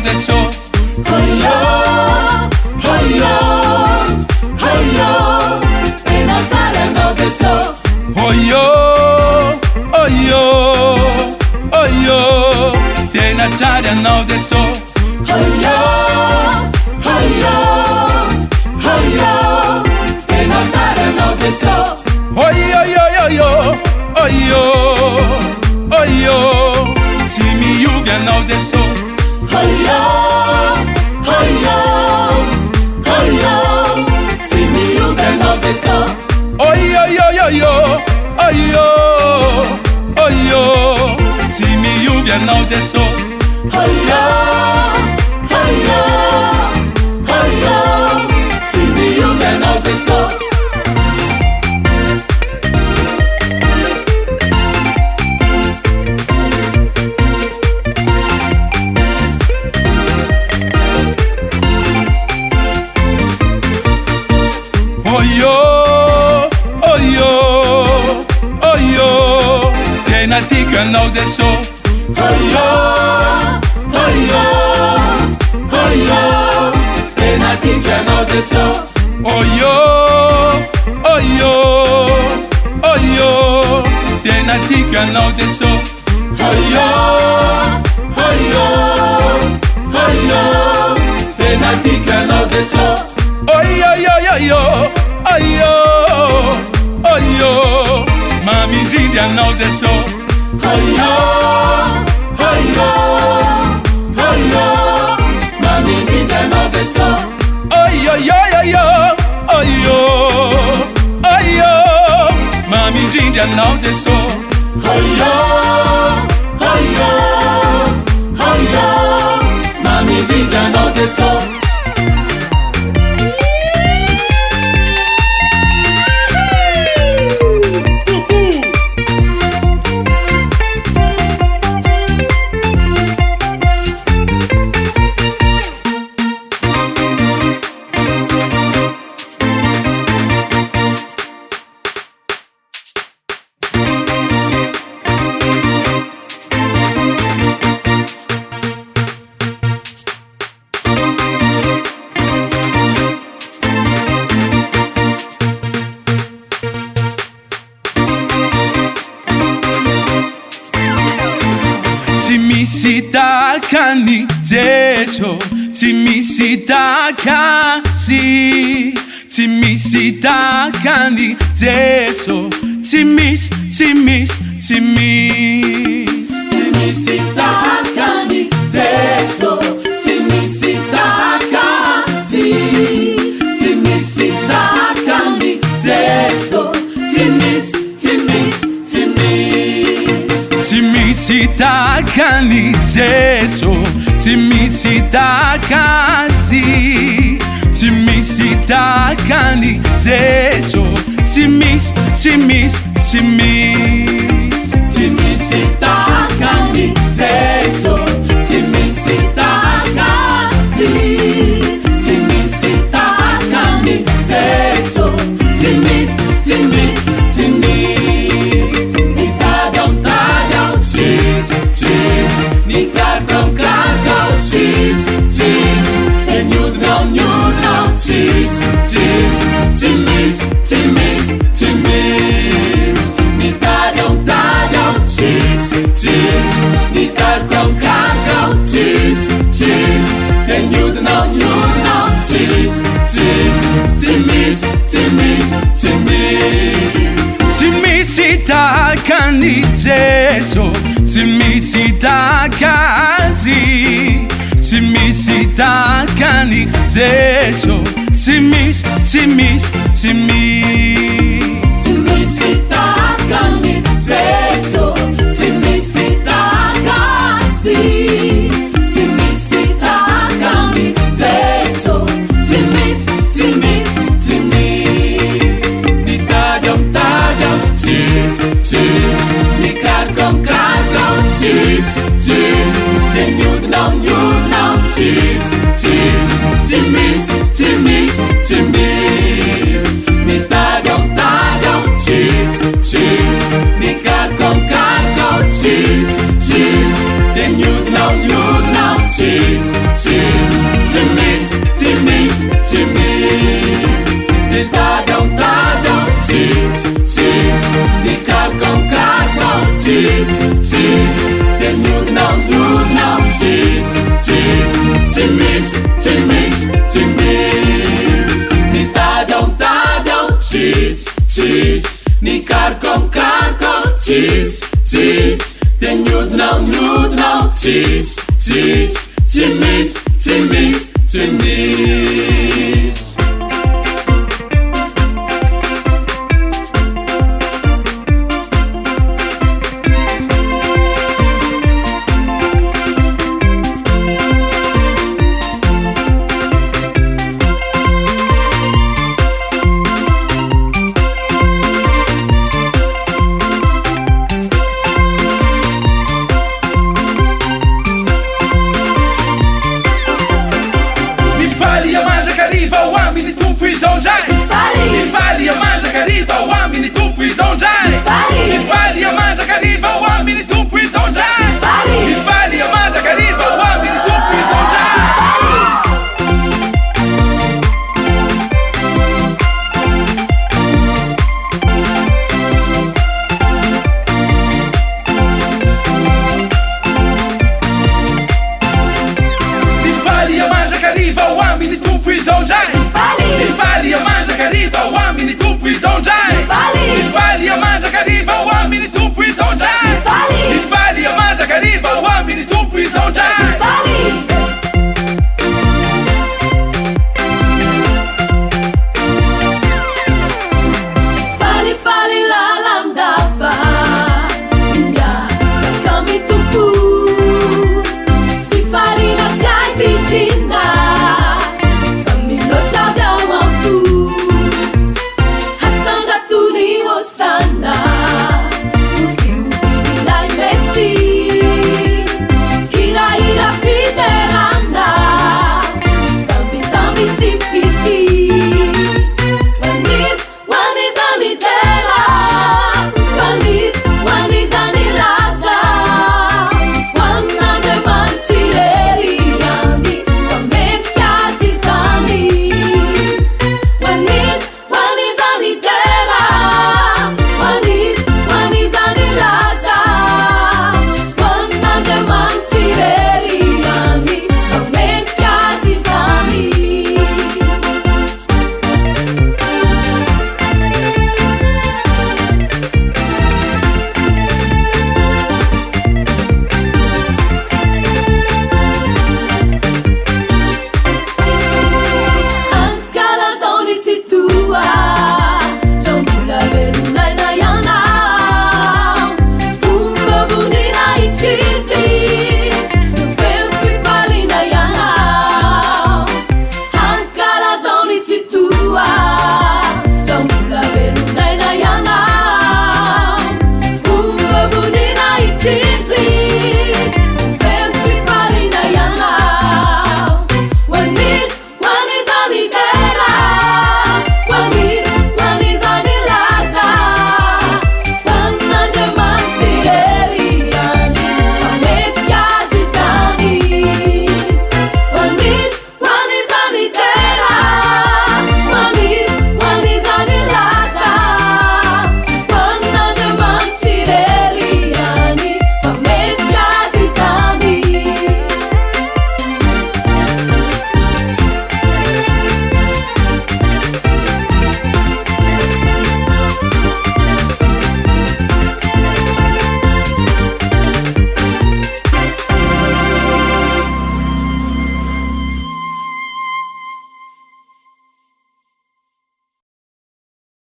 Jeso. Hoyo, hoyo, hoyo, enatale no Jeso. Hoyo, hoyo, hoyo, enatale no Jeso. Hoyo, hoyo, hoyo, enatale no Jeso. Hoyo, yo, yo, yo, hoyo, hoyo, timi yuvia no Jeso. Hoyo, hoyo, hoyo, timi yuvia no Jeso. Hoyo, yo, yo, yo, hoyo, hoyo, timi yuvia no Jeso. Hoyo, hoyo, hoyo, timi yuvia no Jeso. Oyo, oyo, oyo, tenatika no Jeso. Hoyo, hoyo, hoyo, tenatika no Jeso. Oyo, oyo, oyo, tenatika no Jeso. Hoyo, hoyo, hoyo, tenatika no Jeso. Oyo, yo, yo, yo, oyo, oyo, mami Jinja no Jeso. Hoyo, hoyo, hoyo, mami Jinja no Jeso. Oyo, yo, yo, yo, oyo, oyo, mami Jinja no Jeso. Hoyo, hoyo, hoyo, mami Jinja no Jeso. Tahakan'i Jeso, tahakan'i Jeso, timis, tahakan'i Jeso, tahakan'i Jeso, tahakan'i Jeso, tahakan'i Jeso, timis, tahakan'i Jeso, tahakan'i Jeso, tahakan'i Jeso, tahakan'i Jeso, timis, tahakan'i Jeso, tsisy de miodinao tsisy tsy misy Mifalia mandrakariva ho amin'ny tompo izao ndray Mifalia mandrakariva ho amin'ny tompo izao ndray Mifalia mandrakariva ho amin'ny tompo izao ndray Mifalia mandrakariva ho amin'ny tompo izao ndray Mifalia mandrakariva ho amin'ny tompo izao ndray Mifalia